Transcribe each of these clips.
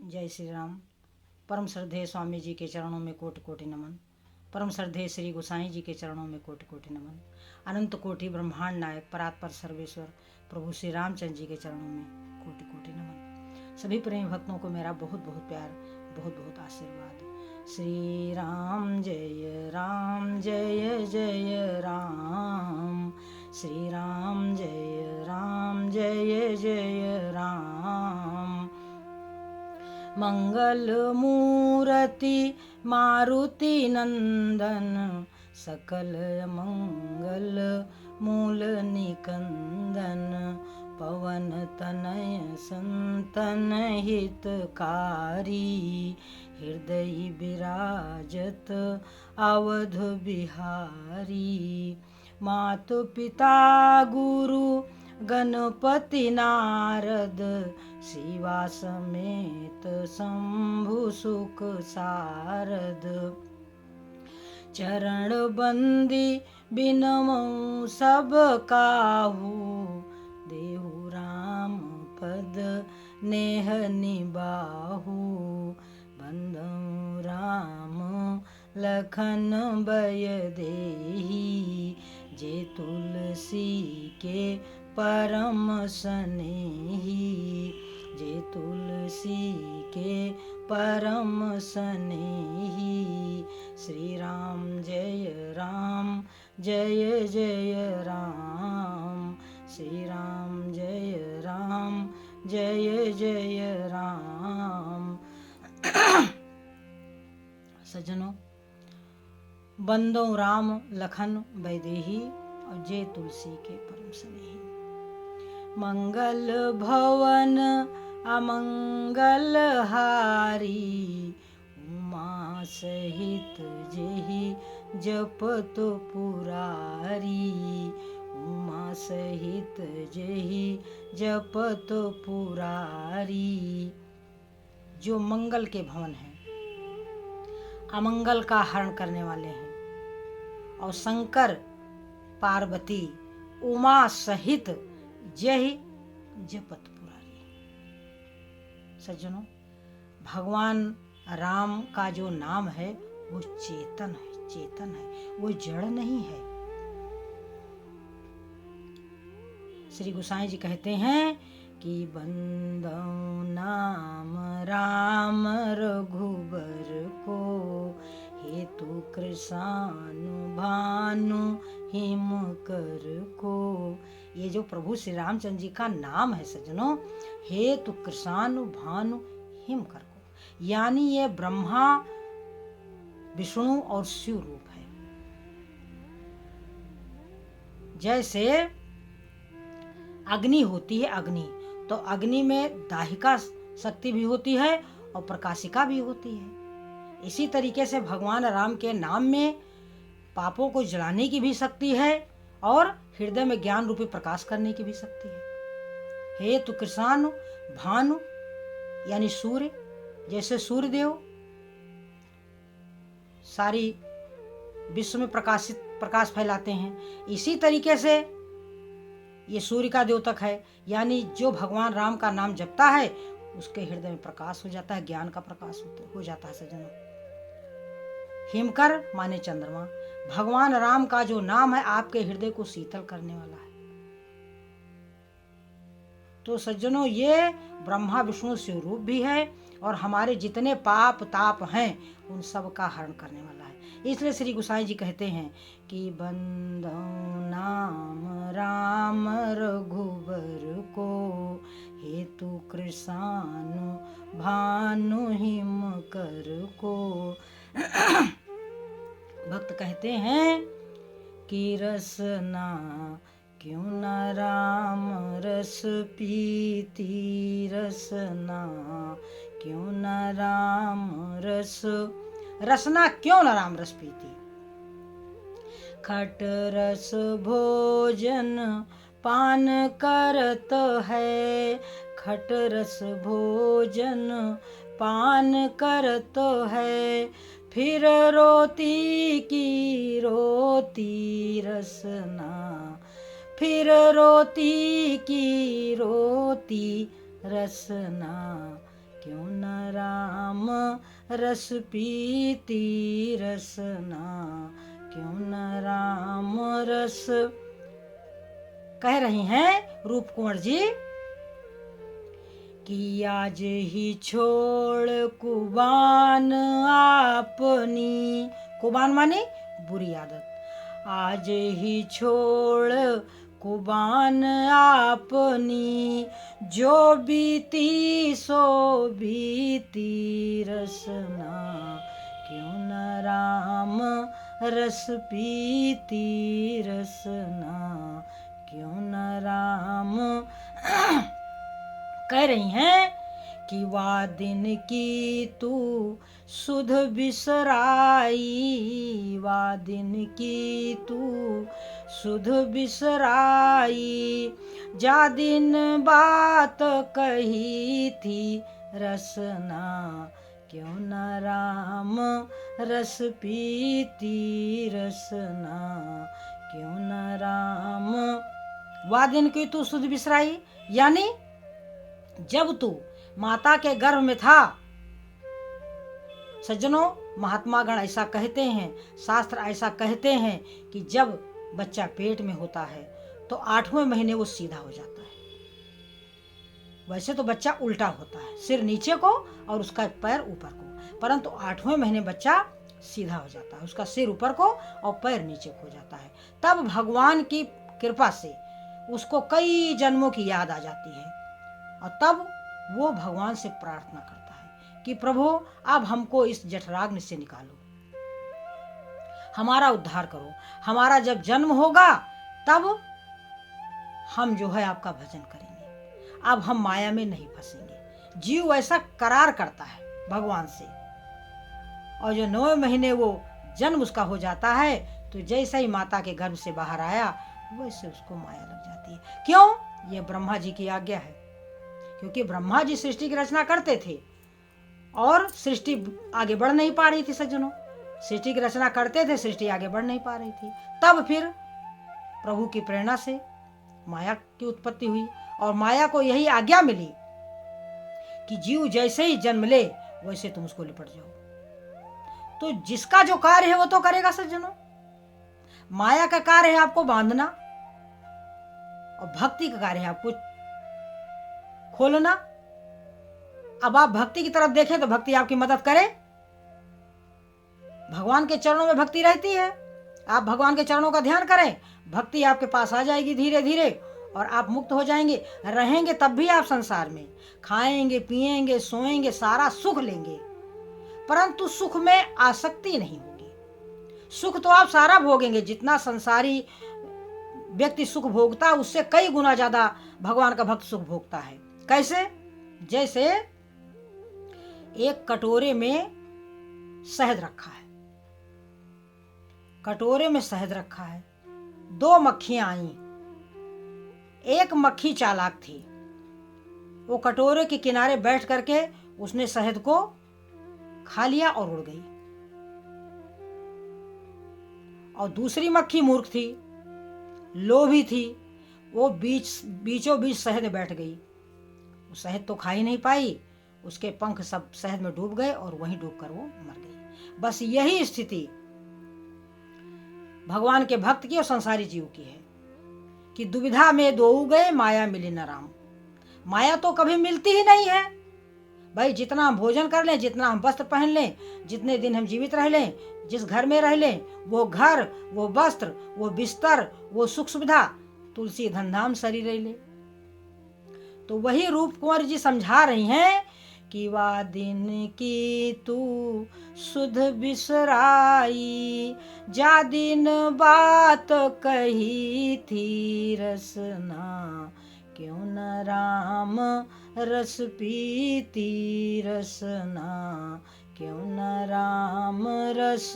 जय श्री राम। परम श्रद्धेय स्वामी जी के चरणों में कोटि कोटि नमन। परम श्रद्धेय श्री गोसाई जी के चरणों में कोटि कोटि नमन। अनंत कोटि ब्रह्मांड नायक परात्पर सर्वेश्वर प्रभु श्री रामचंद्र जी के चरणों में कोटि कोटि नमन। सभी प्रेमी भक्तों को मेरा बहुत बहुत प्यार, बहुत बहुत आशीर्वाद। श्री राम जय राम, जय जय राम। श्री राम जय राम, जय जय राम। मंगल मूर्ति मारुति नंदन, सकल मंगल मूल निकंदन। पवन तनय संतन हितकारी, हृदय विराजत अवध बिहारी। मातु पिता गुरु गणपति नारद, शिवा समेत शंभु सुख सारद। चरण बंदी बिनमौ सब काहू, देहु राम पद नेह निबाहु। बंधु राम लखन बय देही, जे तुलसी के परम स्नेही। जे तुलसी के परम स्नेही। श्री राम जय राम, जय जय राम। श्री राम जय राम, जय जय राम। सज्जनों, बंदो राम लखन वैदेही, और जय तुलसी के परम स्नेही। मंगल भवन अमंगल हारी, उमा सहित जेहि जपत पुरारी। उमा सहित जेहि जपत पुरारी। जो मंगल के भवन हैं, अमंगल का हरण करने वाले हैं, और शंकर पार्वती उमा सहित जय जपत पुरारी। सज्जनों, भगवान राम का जो नाम है वो चेतन है, चेतन है, वो जड़ नहीं है। श्री गोसाई जी कहते हैं कि बंदौ नाम राम रघुबर को, हेतु कृषानु भानु हिम कर को। ये जो प्रभु श्री रामचंद्र जी का नाम है सज्जनों, हेतु कृषानु भानु हिम कर को, यानी ये ब्रह्मा विष्णु और शिव रूप है। जैसे अग्नि होती है, अग्नि तो अग्नि में दाहिका शक्ति भी होती है और प्रकाशिका भी होती है। इसी तरीके से भगवान राम के नाम में पापों को जलाने की भी शक्ति है और हृदय में ज्ञान रूपी प्रकाश करने की भी शक्ति है। हेतु कृषानु भानु यानी सूर्य, जैसे सूर्य देव सारी विश्व में प्रकाश फैलाते हैं, इसी तरीके से ये सूर्य का द्योतक है। यानी जो भगवान राम का नाम जपता है उसके हृदय में प्रकाश हो जाता है, ज्ञान का प्रकाश हो जाता है। सज्जनों, हिमकर माने चंद्रमा। भगवान राम का जो नाम है आपके हृदय को शीतल करने वाला है। तो सज्जनों, ये ब्रह्मा विष्णु शिव रूप भी है और हमारे जितने पाप ताप हैं उन सब का हरण करने वाला है। इसलिए श्री गोसाई जी कहते हैं कि बंदौ नाम राम रघुबर को, हेतु कृषानु भानु हिम कर को। भक्त कहते हैं कि रसना क्यों न राम रस पीती, रसना क्यों न राम रस, रसना क्यों न राम रस पीती। खट रस भोजन पान करत है, खट रस भोजन पान करत है। फिर रोती की रोती रसना, फिर रोती की रोती रसना, क्यों न रस पीती रसना, क्यों न राम रस। कह रही हैं रूप कुंवर जी कि आज ही छोड़ कुबान आपनी, कुबान माने बुरी आदत, आज ही छोड़ कुबान आपनी, जो बीती सो बीती रसना, क्यों न राम रस पीती रसना, क्यों न राम। कह रही हैं कि वा दिन की तू सुध बिसराई, वा दिन की तू सुध बिसराई, जा दिन बात कही थी रसना, क्यों न राम रस पीती रसना, क्यों न राम। वा दिन की तू सुध बिसराई, यानी जब तू माता के गर्भ में था। सज्जनों, महात्मा गण ऐसा कहते हैं, शास्त्र ऐसा कहते हैं कि जब बच्चा पेट में होता है तो 8वें महीने वो सीधा हो जाता है। वैसे तो बच्चा उल्टा होता है, सिर नीचे को और उसका पैर ऊपर को, परंतु 8वें महीने बच्चा सीधा हो जाता है, उसका सिर ऊपर को और पैर नीचे को जाता है। तब भगवान की कृपा से उसको कई जन्मों की याद आ जाती है और तब वो भगवान से प्रार्थना करता है कि प्रभु अब हमको इस जठराग्नि से निकालो, हमारा उद्धार करो, हमारा जब जन्म होगा तब हम जो है आपका भजन करेंगे, अब हम माया में नहीं फंसेंगे। जीव ऐसा करार करता है भगवान से, और जो 9 महीने वो जन्म उसका हो जाता है तो जैसे ही माता के गर्भ से बाहर आया वैसे उसको माया लग जाती है। क्यों? ये ब्रह्मा जी की आज्ञा है, क्योंकि ब्रह्मा जी सृष्टि की रचना करते थे और सृष्टि आगे बढ़ नहीं पा रही थी। सज्जनों, सृष्टि की रचना करते थे, सृष्टि आगे बढ़ नहीं पा रही थी। तब फिर प्रभु की प्रेरणा से माया की उत्पत्ति हुई और माया को यही आज्ञा मिली कि जीव जैसे ही जन्म ले वैसे तुम उसको लिपट जाओ। तो जिसका जो कार्य है वो तो करेगा। सज्जनों, माया का कार्य है आपको बांधना और भक्ति का कार्य है आपको खोलना। अब आप भक्ति की तरफ देखें तो भक्ति आपकी मदद करे। भगवान के चरणों में भक्ति रहती है, आप भगवान के चरणों का ध्यान करें, भक्ति आपके पास आ जाएगी धीरे धीरे और आप मुक्त हो जाएंगे। रहेंगे तब भी आप संसार में, खाएंगे पिएंगे सोएंगे, सारा सुख लेंगे, परंतु सुख में आसक्ति नहीं होगी। सुख तो आप सारा भोगेंगे, जितना संसारी व्यक्ति सुख भोगता है उससे कई गुना ज्यादा भगवान का भक्त सुख भोगता है। कैसे? जैसे एक कटोरे में शहद रखा है, कटोरे में शहद रखा है, 2 मक्खियां आईं। एक मक्खी चालाक थी, वो कटोरे के किनारे बैठ करके उसने शहद को खा लिया और उड़ गई। और दूसरी मक्खी मूर्ख थी, लोभी थी, वो बीचों बीच शहद में बैठ गई। वो शहद तो खा ही नहीं पाई, उसके पंख सब शहद में डूब गए और वहीं डूबकर वो मर गई। बस यही स्थिति भगवान के भक्त की और संसारी जीव की है कि दुविधा में दो गए, माया मिली न राम। माया तो कभी मिलती ही नहीं है भाई। जितना हम भोजन कर लें, जितना हम वस्त्र पहन लें, जितने दिन हम जीवित रह लें, जिस घर में रह लें, वो घर, वो वस्त्र, वो बिस्तर, वो सुख सुविधा, तुलसी धन धाम शरीर ले। तो वही रूप कुंवर जी समझा रही हैं कि वा दिन की तू सुध बिसराई, जा दिन बात कही थी रसना, क्यों न राम रस पीती रसना, क्यों न राम रस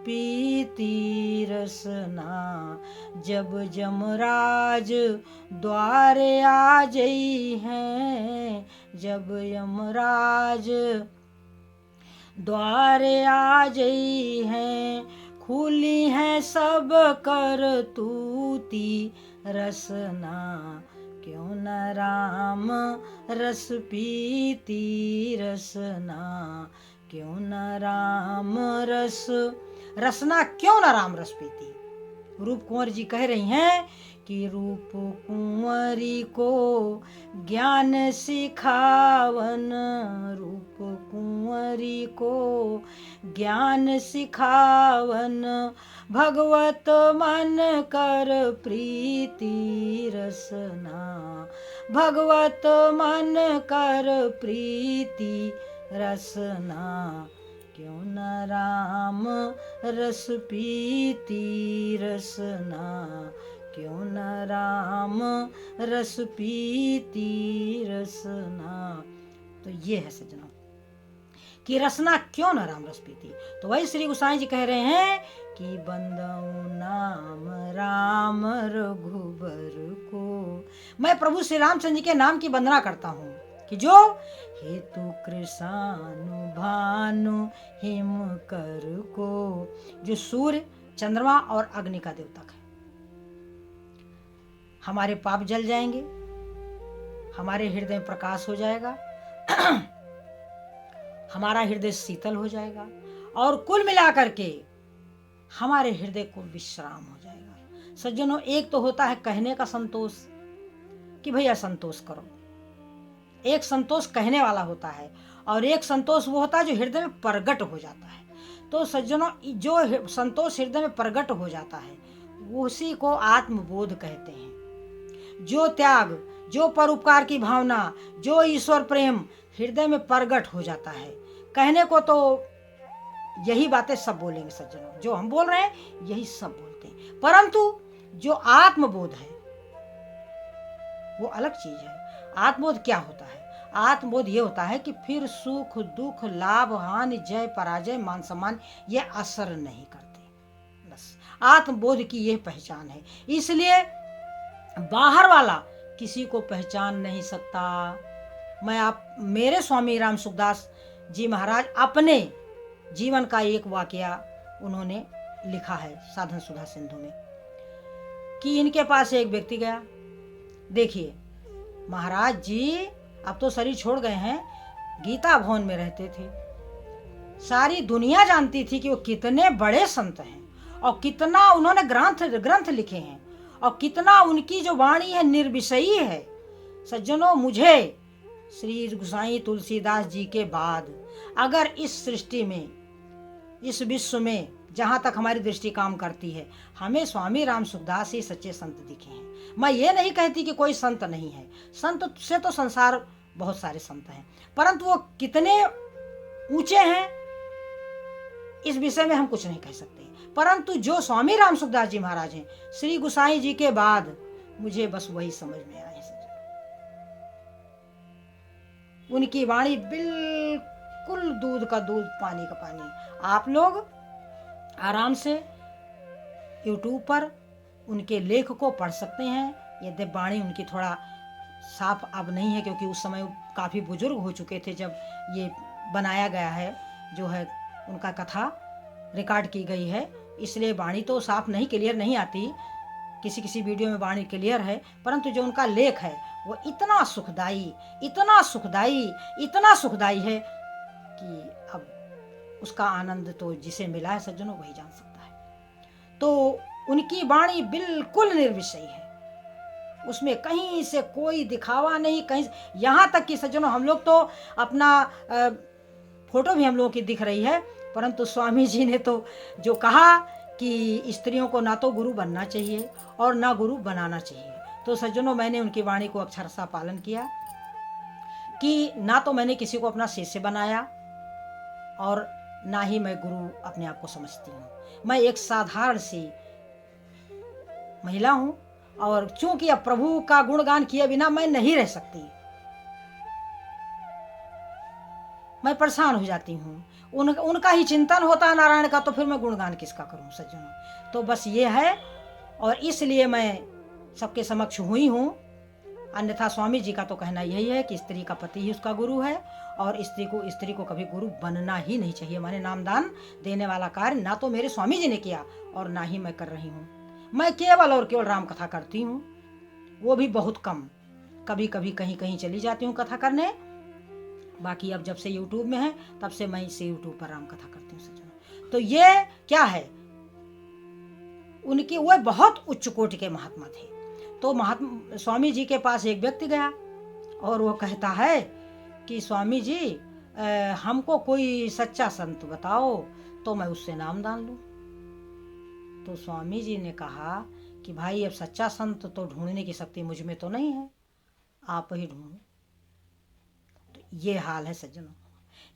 पीती रसना। जब यमराज द्वारे आ जई हैं, जब यमराज द्वारे आ जई हैं, खुली हैं सब कर तूती रसना, क्यों न राम रस पीती रसना, क्यों न राम रस, रसना क्यों न राम रस पीती। रूप कुंवर जी कह रही हैं कि रूप कुंवरी को ज्ञान सिखावन, रूप कुंवरी को ज्ञान सिखावन, भगवत मन कर प्रीति रसना, भगवत मन कर प्रीति रसना, क्यों न राम रस पीती रसना, क्यों न राम रस पीती रसना। तो ये है सज्जनों कि रसना क्यों न राम रस पीती। तो वही श्री गोसाई जी कह रहे हैं कि बंदऊ नाम राम रघुबर को, मैं प्रभु श्री रामचंद्र जी के नाम की वंदना करता हूँ कि जो हेतु कृषानु भानु हिम कर को, जो सूर्य चंद्रमा और अग्नि का देवता है। हमारे पाप जल जाएंगे, हमारे हृदय में प्रकाश हो जाएगा, हमारा हृदय शीतल हो जाएगा और कुल मिलाकर के हमारे हृदय को विश्राम हो जाएगा। सज्जनों, एक तो होता है कहने का संतोष कि भैया संतोष करो, एक संतोष कहने वाला होता है, और एक संतोष वो होता है जो हृदय में प्रकट हो जाता है। तो सज्जनों, जो संतोष हृदय में प्रकट हो जाता है उसी को आत्मबोध कहते हैं। जो त्याग, जो परोपकार की भावना, जो ईश्वर प्रेम हृदय में प्रकट हो जाता है। कहने को तो यही बातें सब बोलेंगे सज्जनों, जो हम बोल रहे हैं यही सब बोलते हैं, परंतु जो आत्मबोध है वो अलग चीज है। आत्मबोध क्या होता है? आत्मबोध ये होता है कि फिर सुख दुख लाभ हानि जय पराजय मान सम्मान ये असर नहीं करते। बस आत्मबोध की यह पहचान है। इसलिए बाहर वाला किसी को पहचान नहीं सकता। मेरे स्वामी राम सुखदास जी महाराज अपने जीवन का एक वाकया उन्होंने लिखा है साधन सुधा सिंधु में कि इनके पास एक व्यक्ति गया। देखिए महाराज जी अब तो शरीर छोड़ गए हैं, गीता भवन में रहते थे। सारी दुनिया जानती थी कि वो कितने बड़े संत हैं और कितना उन्होंने ग्रंथ लिखे हैं और कितना उनकी जो वाणी है निर्विषयी है। सज्जनों, मुझे श्री गोसाई तुलसीदास जी के बाद अगर इस सृष्टि में, इस विश्व में जहाँ तक हमारी दृष्टि काम करती है, हमें स्वामी राम सुखदास ही सच्चे संत दिखे हैं। मैं ये नहीं कहती कि कोई संत नहीं है, संत से तो संसार बहुत सारे संत हैं, परंतु वो कितने ऊंचे हैं इस विषय में हम कुछ नहीं कह सकते। परंतु जो स्वामी राम सुखदास जी महाराज हैं, श्री गोसाई जी के बाद मुझे बस वही समझ में आए। उनकी वाणी बिल्कुल दूध का दूध पानी का पानी। आप लोग आराम से YouTube पर उनके लेख को पढ़ सकते हैं। यदि वाणी उनकी थोड़ा साफ अब नहीं है, क्योंकि उस समय काफ़ी बुजुर्ग हो चुके थे जब ये बनाया गया है, जो है उनका कथा रिकॉर्ड की गई है, इसलिए वाणी तो साफ नहीं, क्लियर नहीं आती। किसी किसी वीडियो में वाणी क्लियर है, परंतु जो उनका लेख है वो इतना सुखदाई, इतना सुखदाई, इतना सुखदाई है कि अब उसका आनंद तो जिसे मिला है सज्जनों वही जान सकता है। तो उनकी वाणी बिल्कुल निर्विषयी है, उसमें कहीं से कोई दिखावा नहीं, कहीं यहाँ तक कि सज्जनों हम लोग तो अपना फोटो भी हम लोगों की दिख रही है, परंतु स्वामी जी ने तो जो कहा कि स्त्रियों को ना तो गुरु बनना चाहिए और ना गुरु बनाना चाहिए। तो सज्जनों, मैंने उनकी वाणी को अक्षरशः पालन किया कि ना तो मैंने किसी को अपना शिष्य बनाया और ना ही मैं गुरु अपने आप को समझती हूँ। मैं एक साधारण सी महिला हूँ और चूंकि अब प्रभु का गुणगान किए बिना मैं नहीं रह सकती, मैं परेशान हो जाती हूँ। उनका ही चिंतन होता है नारायण का, तो फिर मैं गुणगान किसका करूँ सज्जनों। तो बस ये है, और इसलिए मैं सबके समक्ष हुई हूँ। अन्यथा स्वामी जी का तो कहना यही है कि स्त्री का पति ही उसका गुरु है और स्त्री को कभी गुरु बनना ही नहीं चाहिए। मैंने नामदान देने वाला कार्य ना तो मेरे स्वामी जी ने किया और ना ही मैं कर रही हूँ। मैं केवल और केवल राम कथा करती हूँ, वो भी बहुत कम। कभी कभी कहीं कहीं चली जाती हूँ कथा करने, बाकी अब जब से यूट्यूब में है तब से मैं इसे यूट्यूब पर राम कथा करती हूँ सज्जनों। तो ये क्या है, उनके वो बहुत उच्च कोटि के महात्मा थे। तो महात्मा स्वामी जी के पास एक व्यक्ति गया और वो कहता है कि स्वामी जी हमको कोई सच्चा संत बताओ तो मैं उससे नाम दान लूं। तो स्वामी जी ने कहा कि भाई अब सच्चा संत तो ढूंढने की शक्ति मुझ में तो नहीं है, आप ही ढूंढो। तो ये हाल है सज्जनों,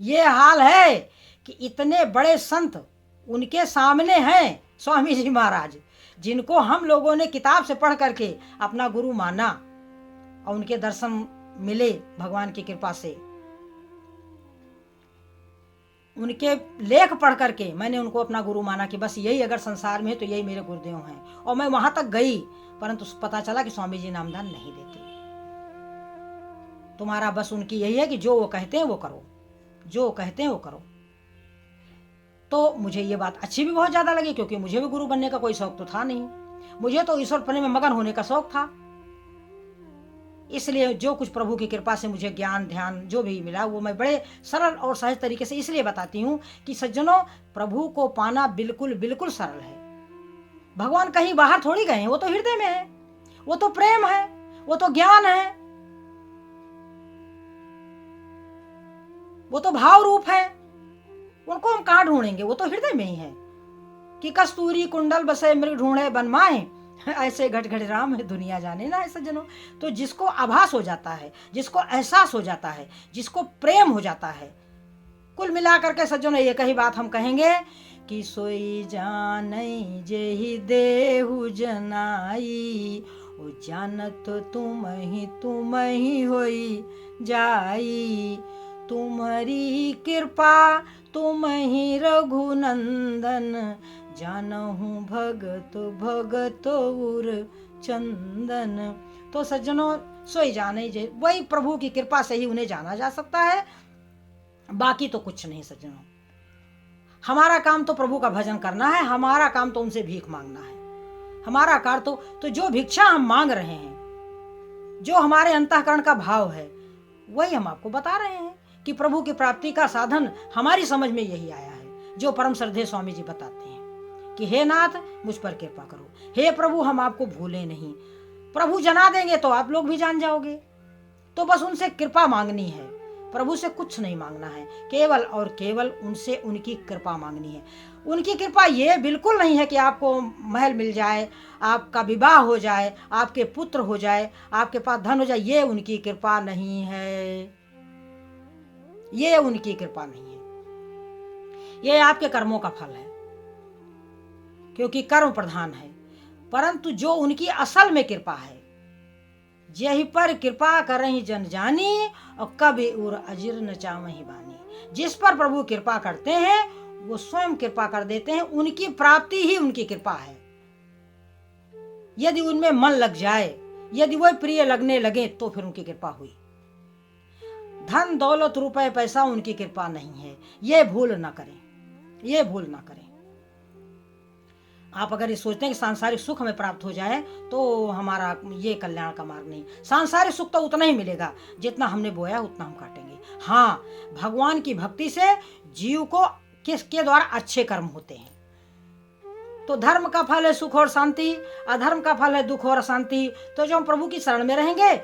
ये हाल है कि इतने बड़े संत उनके सामने हैं स्वामी जी महाराज, जिनको हम लोगों ने किताब से पढ़ करके अपना गुरु माना और उनके दर्शन मिले भगवान की कृपा से। उनके लेख पढ़ करके मैंने उनको अपना गुरु माना कि बस यही अगर संसार में है तो यही मेरे गुरुदेव हैं। और मैं वहां तक गई, परंतु पता चला कि स्वामी जी नामदान नहीं देते। तुम्हारा बस उनकी यही है कि जो वो कहते हैं वो करो, जो कहते हैं वो करो। तो मुझे ये बात अच्छी भी बहुत ज्यादा लगी, क्योंकि मुझे भी गुरु बनने का कोई शौक तो था नहीं, मुझे तो ईश्वर पने में मगन होने का शौक था। इसलिए जो कुछ प्रभु की कृपा से मुझे ज्ञान ध्यान जो भी मिला वो मैं बड़े सरल और सहज तरीके से इसलिए बताती हूँ कि सज्जनों, प्रभु को पाना बिल्कुल बिल्कुल सरल है। भगवान कहीं बाहर थोड़ी गए हैं, वो तो हृदय में है, वो तो प्रेम है, वो तो ज्ञान है, वो तो भाव रूप है। उनको हम कहाँ ढूंढेंगे, वो तो हृदय में ही है। कि कस्तूरी कुंडल बसे मृग ढूंढे बन माए, ऐसे घट घट राम है दुनिया जाने ना है सज्जनों। तो जिसको आभास हो जाता है, जिसको एहसास हो जाता है, जिसको प्रेम हो जाता है, कुल मिलाकर के सज्जनों एक ही बात हम कहेंगे कि सोई जानई जेहि देहु जनाई, ओ जानत तुम ही होई जाई। तुम्हारी कृपा तुम ही रघुनंदन, जानहु भगत भगत उर चंदन। तो सज्जनों सोई जाने जे, वही प्रभु की कृपा से ही उन्हें जाना जा सकता है, बाकी तो कुछ नहीं सज्जनों। हमारा काम तो प्रभु का भजन करना है, हमारा काम तो उनसे भीख मांगना है। हमारा कार्य तो जो भिक्षा हम मांग रहे हैं, जो हमारे अंतःकरण का भाव है, वही हम आपको बता रहे हैं कि प्रभु की प्राप्ति का साधन हमारी समझ में यही आया है, जो परम श्रद्धेय स्वामी जी बताते हैं कि हे नाथ मुझ पर कृपा करो, हे प्रभु हम आपको भूले नहीं। प्रभु जना देंगे तो आप लोग भी जान जाओगे। तो बस उनसे कृपा मांगनी है, प्रभु से कुछ नहीं मांगना है, केवल और केवल उनसे उनकी कृपा मांगनी है। उनकी कृपा ये बिल्कुल नहीं है कि आपको महल मिल जाए, आपका विवाह हो जाए, आपके पुत्र हो जाए, आपके पास धन हो जाए, ये उनकी कृपा नहीं है, ये उनकी कृपा नहीं है। ये आपके कर्मों का फल है, क्योंकि कर्म प्रधान है। परंतु जो उनकी असल में कृपा है, यही पर कृपा करहि जन जानी, और कभी उर अजिर न चावहि बानी। जिस पर प्रभु कृपा करते हैं वो स्वयं कृपा कर देते हैं, उनकी प्राप्ति ही उनकी कृपा है। यदि उनमें मन लग जाए, यदि वह प्रिय लगने लगे तो फिर उनकी कृपा हुई। धन दौलत रुपए पैसा उनकी कृपा नहीं है, ये भूल ना करें, ये भूल ना करें। आप अगर ये सोचते हैं कि सांसारिक सुख हमें प्राप्त हो जाए तो हमारा ये कल्याण का मार्ग नहीं। सांसारिक सुख तो उतना ही मिलेगा जितना हमने बोया उतना हम काटेंगे। हाँ, भगवान की भक्ति से जीव को किसके द्वारा अच्छे कर्म होते हैं। तो धर्म का फल है सुख और शांति, अधर्म का फल है दुख और अशांति। तो जो हम प्रभु की शरण में रहेंगे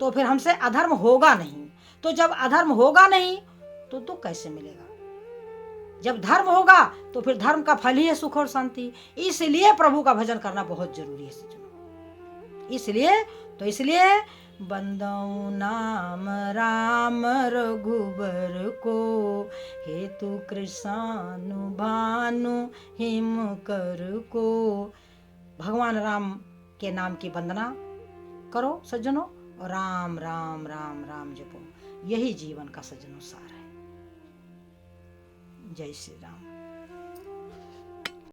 तो फिर हमसे अधर्म होगा नहीं। तो जब अधर्म होगा नहीं तो दुख कैसे मिलेगा। जब धर्म होगा तो फिर धर्म का फल ही है सुख और शांति। इसलिए प्रभु का भजन करना बहुत जरूरी है सज्जनों। इसलिए बंदौ नाम राम रघुबर को, हेतु कृष्णानु भानु हिम कर को। भगवान राम के नाम की वंदना करो सज्जनों, और राम राम राम राम जपो। यही जीवन का सज्जनों सार है। जय श्री राम।